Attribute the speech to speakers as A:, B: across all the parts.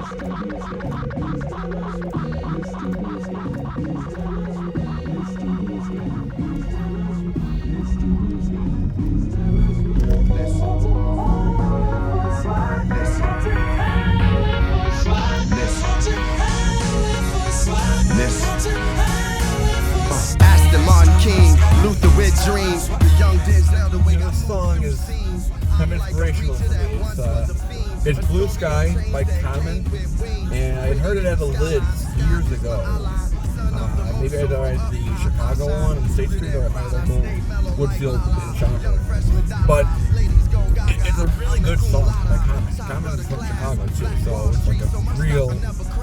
A: Aston Martin King, Luther with dreams. The young Denzel, the way
B: This song is kind of inspirational for me. It's Blue Sky by Common, and I had heard it at the Lids years ago. Maybe I tried the Chicago one on State Street, or I might have done Woodfield in Schaumburg. But it's a really good song by Common. Common is from Chicago too, so it's like a real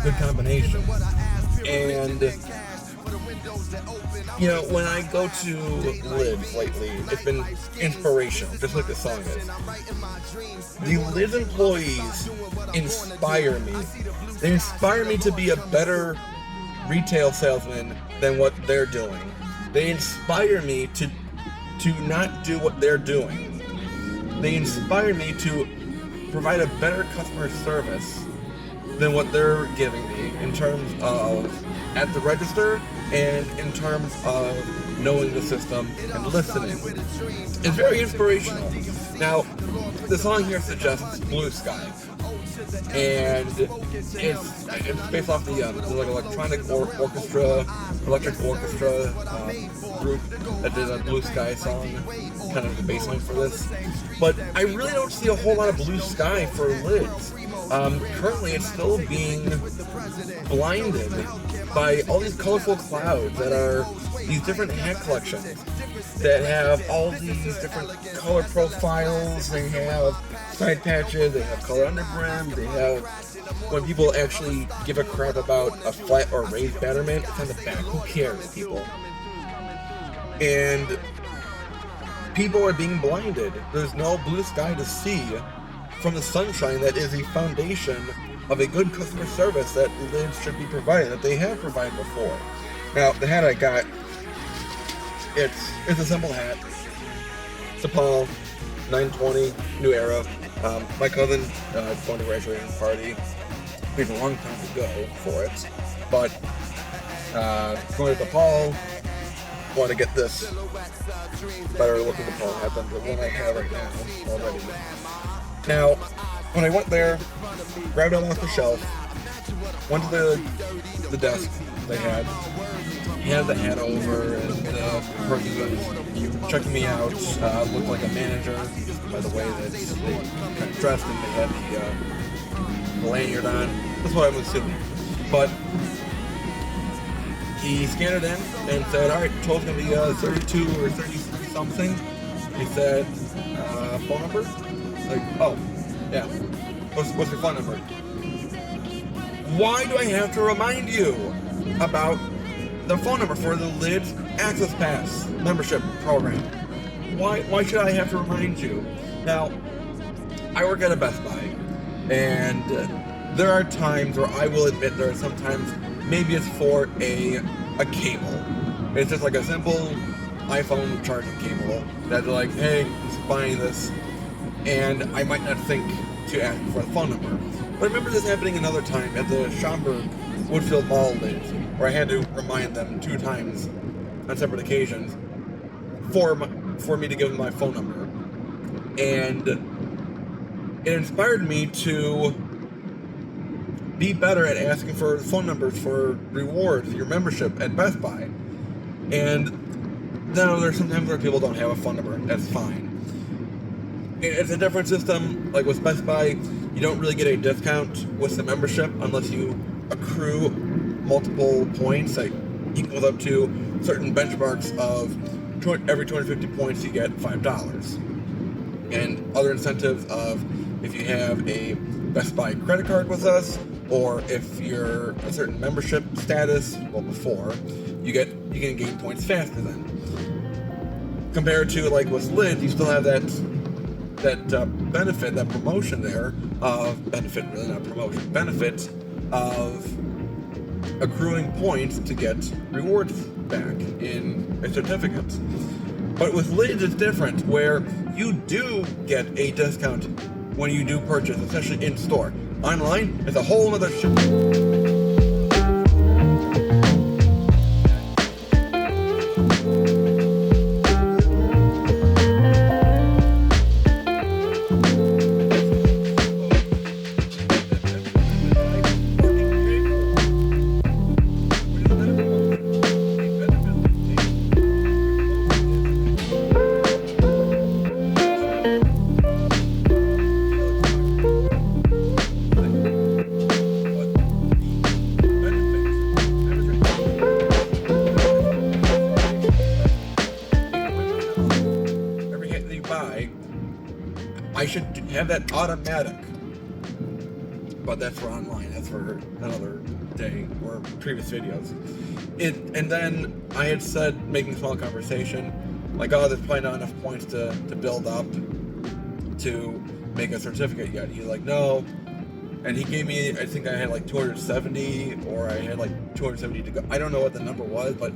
B: good combination. And you know, when I go to Lids lately, it's been inspirational, just like the song is. The Lids employees inspire me. They inspire me to be a better retail salesman than what they're doing. They inspire me to not do what they're doing. They inspire me to provide a better customer service than what they're giving me in terms of at the register and in terms of knowing the system and listening. It's very inspirational. Now, the song here suggests Blue Sky, and it's based off the like electric orchestra group that did a Blue Sky song, kind of the bass line for this. But I really don't see a whole lot of Blue Sky for Lids. Currently, it's still being blinded by all these colorful clouds that are these different hat collections that have all these different color profiles. They have side patches, they have color underbrim, they have, when people actually give a crap about a flat or raised betterment, it's on the back. Who cares, people? And people are being blinded. There's no blue sky to see from the sunshine that is the foundation of a good customer service that Lids should be providing, that they have provided before. Now, the hat I got, it's a simple hat. It's a Paul 920 New Era. My cousin going to graduating party. We have a long time to go for it, but going to the Paul, want to get this better looking Paul hat than the one I have right now already. Now, when I went there, grabbed it off the shelf, went to the desk they had, he had the hat over, and the person was checking me out, looked like a manager, by the way that they kind of dressed, and they had the lanyard on. That's what I'm assuming. But he scanned it in and said, alright, total's going to be 32 or 33 something. He said, phone number? Like, oh, yeah. What's your phone number? Why do I have to remind you about the phone number for the Lids Access Pass membership program? Why should I have to remind you? Now, I work at a Best Buy, and there are times where I will admit there are sometimes maybe it's for a cable. It's just like a simple iPhone charging cable that they're like, hey, I'm buying this, and I might not think to ask for the phone number. But I remember this happening another time at the Schaumburg Woodfield Mall Lids, where I had to remind them 2 times on separate occasions for me to give them my phone number. And it inspired me to be better at asking for phone numbers for rewards, your membership at Best Buy. And now there's sometimes where people don't have a phone number. That's fine. It's a different system. Like with Best Buy, you don't really get a discount with the membership unless you accrue multiple points that equals up to certain benchmarks of every 250 points you get $5. And other incentives of if you have a Best Buy credit card with us, or if you're a certain membership status, well, before, you can gain points faster then. Compared to like with Lids, you still have that benefit, that promotion there of benefit, really not promotion, benefit of accruing points to get rewards back in a certificate. But with Lids, it's different, where you do get a discount when you do purchase, especially in store. Online is a whole other shit. Every hit that you buy, I should have that automatic. But that's for online. That's for another day or previous videos. And then I had said, making a small conversation, like, oh, there's probably not enough points to build up to make a certificate yet. He's like, no. And he gave me, I think I had like 270, or I had like 270 to go. I don't know what the number was, but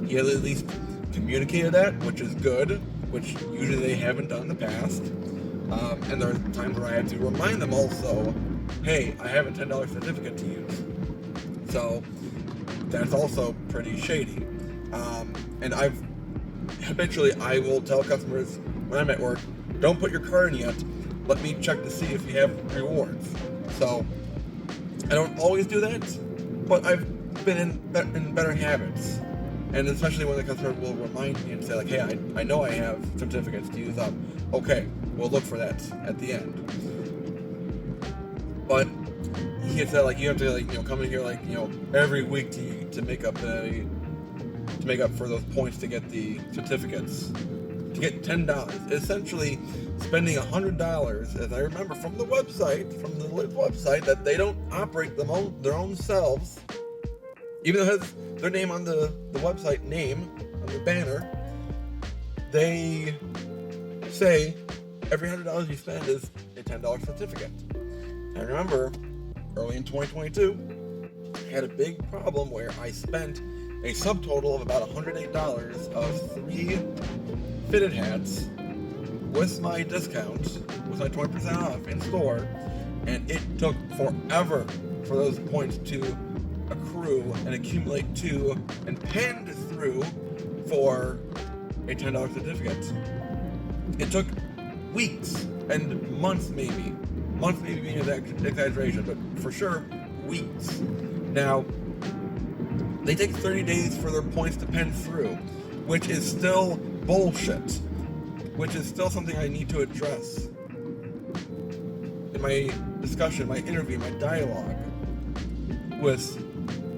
B: he had at least communicated that, which is good, which usually they haven't done in the past. And there are times where I have to remind them also, hey, I have a $10 certificate to use. So that's also pretty shady. And eventually I will tell customers when I'm at work, don't put your card in yet, let me check to see if you have rewards. So I don't always do that, but I've been in better habits. And especially when the customer will remind me and say like, hey, I know I have certificates to use up. Okay, we'll look for that at the end. But he had said like, you have to like, come in here like, every week to make up for those points to get the certificates. To get $10, essentially spending $100, as I remember from the website, from the Lids website, that they don't operate their own selves, even though it has their name on the website name, on the banner. They say every $100 you spend is a $10 certificate. I remember early in 2022, I had a big problem where I spent a subtotal of about $108 of 3 fitted hats with my discount, with my 20% off in store, and it took forever for those points to accrue and accumulate to and penned through for a $10 certificate. It took weeks and months maybe being an exaggeration, but for sure weeks. Now, they take 30 days for their points to pen through, which is still bullshit, which is still something I need to address in my discussion, my interview, my dialogue with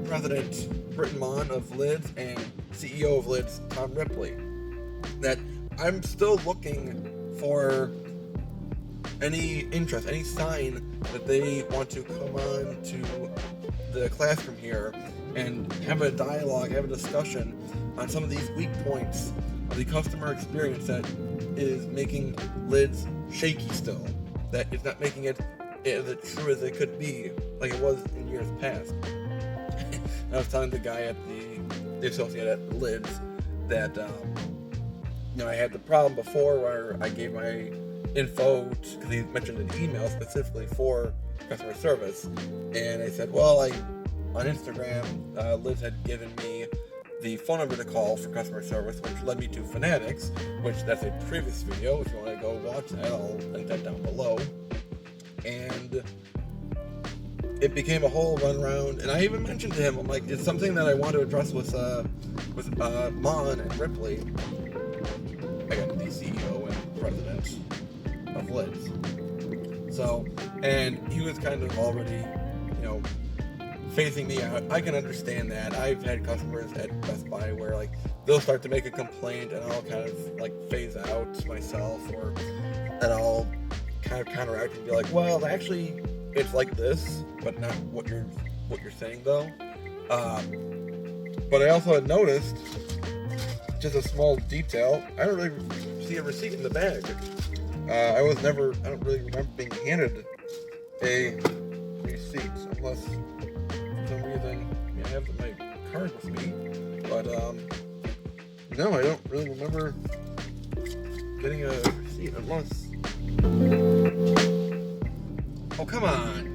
B: President Britton Mon of Lids and CEO of Lids, Tom Ripley, that I'm still looking for any interest, any sign that they want to come on to the classroom here and have a dialogue, have a discussion on some of these weak points of the customer experience that is making Lids shaky still, that it's not making it as true as it could be, like it was in years past. I was telling the guy at the associate at Lids that I had the problem before where I gave my info, because he mentioned an email specifically for customer service, and I said, well, on Instagram, Liz had given me the phone number to call for customer service, which led me to Fanatics, which that's a previous video. If you want to go watch that, I'll link that down below. And it became a whole runaround, and I even mentioned to him, I'm like, it's something that I want to address with Mon and Ripley. I got the CEO and president of Lids. So, and he was kind of already, phasing me out. I can understand that. I've had customers at Best Buy where they'll start to make a complaint and I'll kind of phase out myself, or and I'll kind of counteract and be like, well, actually it's like this, but not what you're saying though. But I also had noticed just a small detail. I don't really see a receipt in the bag. I don't really remember being handed a receipt, unless for some reason I have my card with me. But no, I don't really remember getting a receipt, unless... Oh, come on!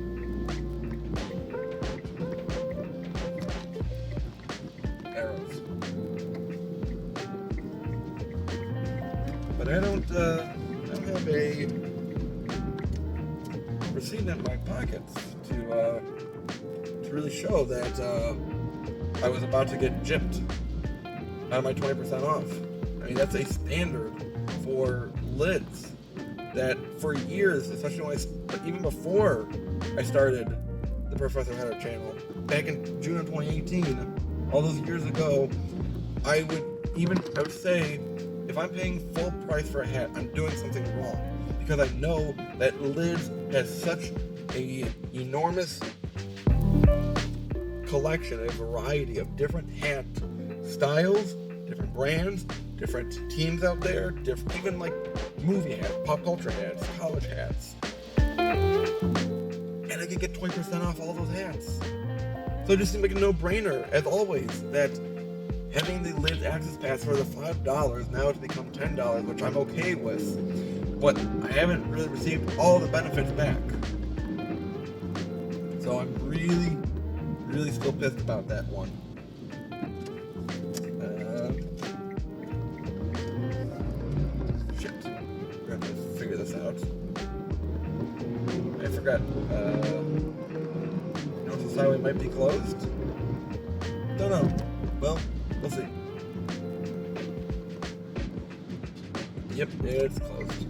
B: don't have a receipt in my pockets to really show that I was about to get gypped out of my 20% off. I mean, that's a standard for lids that for years, especially even before I started the Professor Hatter channel, back in June of 2018, all those years ago, I would say, if I'm paying full price for a hat, I'm doing something wrong. Because I know that lids has such a enormous collection, a variety of different hat styles, different brands, different teams out there, even like movie hats, pop culture hats, college hats. And I can get 20% off all those hats. So it just seems like a no-brainer, as always, that having the Lids Access Pass for the $5 now to become $10, which I'm okay with, but I haven't really received all the benefits back. So I'm really, really still pissed about that one. Shit. We're gonna have to figure this out. I forgot. North Highway might be closed? Don't know. Well, we'll see. Yep, it's closed.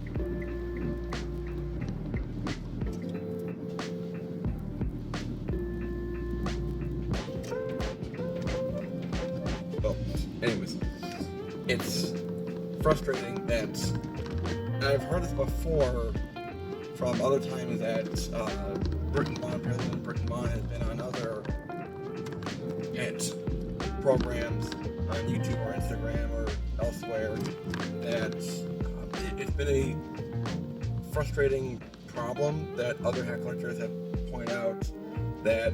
B: Well, anyways, it's frustrating that, and I've heard this before from other times that President Britton Bond has been on other hit programs on YouTube or Instagram or elsewhere, that it's been a frustrating problem that other hat collectors have pointed out, that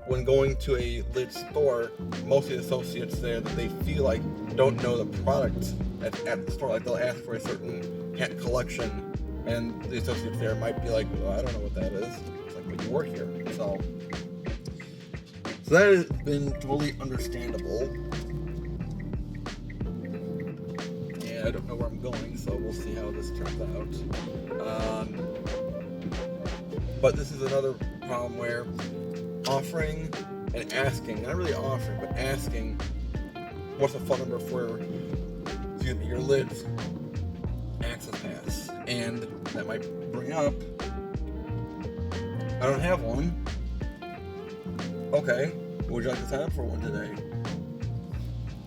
B: when going to a lid store, most of the associates there that they feel like don't know the product at the store. Like they'll ask for a certain hat collection, and the associates there might be like, well, I don't know what that is. It's like, but you work here. So that has been totally understandable. Yeah, I don't know where I'm going, so we'll see how this turns out. But this is another problem where offering and asking, not really offering, but asking what's the phone number for, your Lids Access Pass, and that might bring up, I don't have one. Okay, would you like to sign up for one today?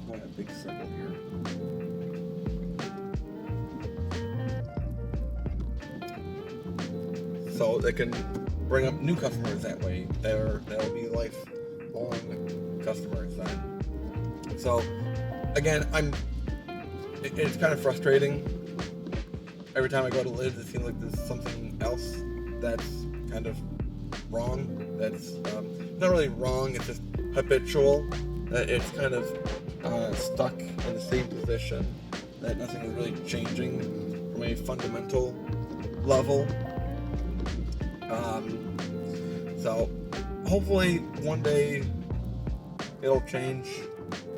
B: I'm going a big circle here. So they can bring up new customers that way. That'll be lifelong customers then. So again, it's kind of frustrating. Every time I go to Lids, it seems like there's something else that's kind of wrong. That's not really wrong, it's just habitual. It's kind of stuck in the same position, that nothing is really changing from a fundamental level. So hopefully one day it'll change.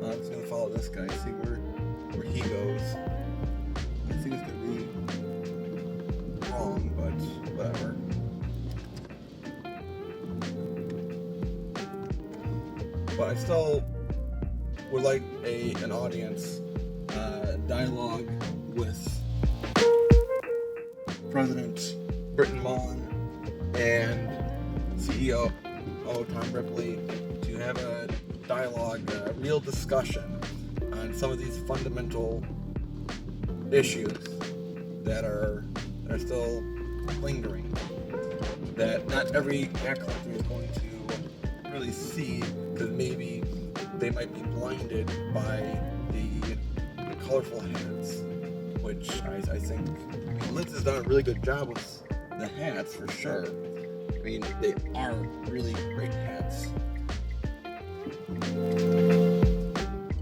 B: I'm just gonna follow this guy, see where he goes. I think it's gonna be wrong, but whatever. But I still would like an audience dialogue with President Britton Mon and CEO Tom Ripley to have a dialogue, a real discussion on some of these fundamental issues that are still lingering, that not every hat collector is going to really see, because maybe they might be blinded by the colorful hats, which I think Lids has done a really good job with the hats for sure. I mean, they are really great hats.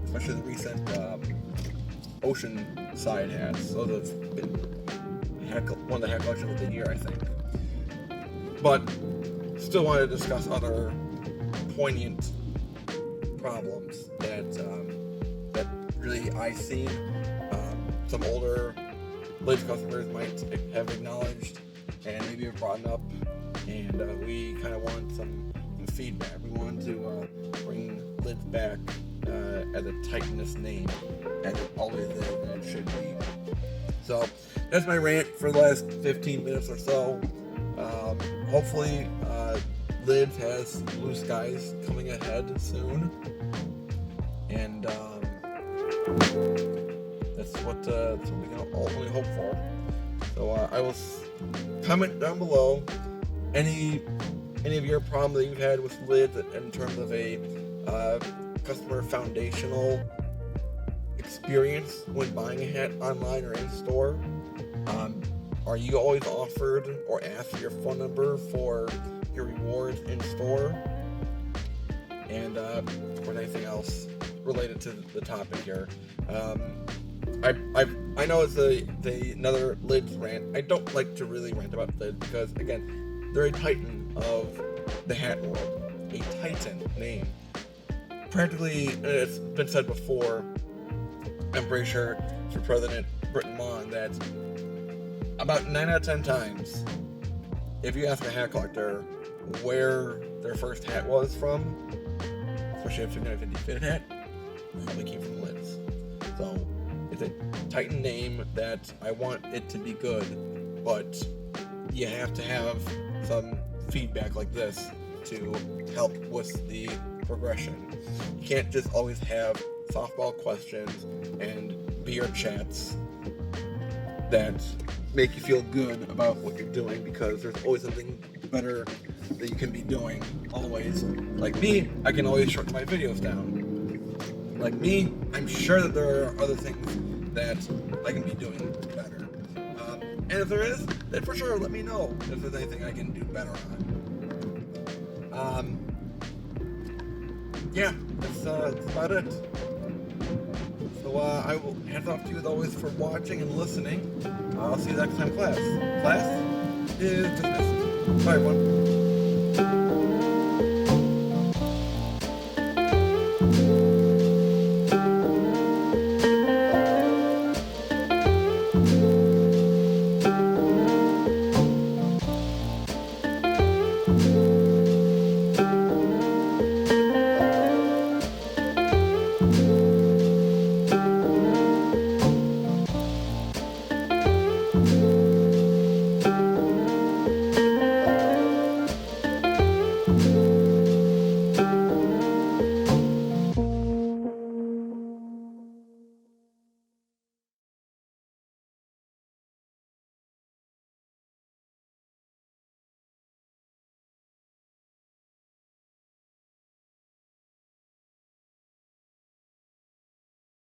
B: Especially the recent Oceanside hats. Those have been one of the hat collections of the year, I think. But still want to discuss other poignant problems that really I've seen. Some older Lids customers might have acknowledged and maybe have brought up, and we kind of want some feedback. We want to bring Lids back as a Titanist name, as it always is and it should be. So that's my rant for the last 15 minutes or so. Hopefully, Lids has blue skies coming ahead soon, and that's what we can ultimately hope for. So I will comment down below any of your problem that you've had with Lids in terms of a customer foundational experience when buying a hat online or in store. Are you always offered or asked for your phone number for your rewards in store? And or anything else related to the topic here. I know it's another Lids rant. I don't like to really rant about Lids because, again, they're a titan of the hat world. A titan name. Practically, it's been said before, I'm pretty sure for President Britton Mon, that about 9 out of 10 times, if you ask a hat collector where their first hat was from, especially if it's a 50 fitted hat, it probably came from Lids. So it's a Titan name that I want it to be good, but you have to have some feedback like this to help with the progression. You can't just always have softball questions and beer chats that make you feel good about what you're doing, because there's always something better that you can be doing, always. Like me, I can always shorten my videos down. Like me, I'm sure that there are other things that I can be doing better. And if there is, then for sure let me know if there's anything I can do better on. Yeah, that's about it. So I will hand off to you as always for watching and listening. I'll see you next time, class. Class is dismissed. Bye, everyone.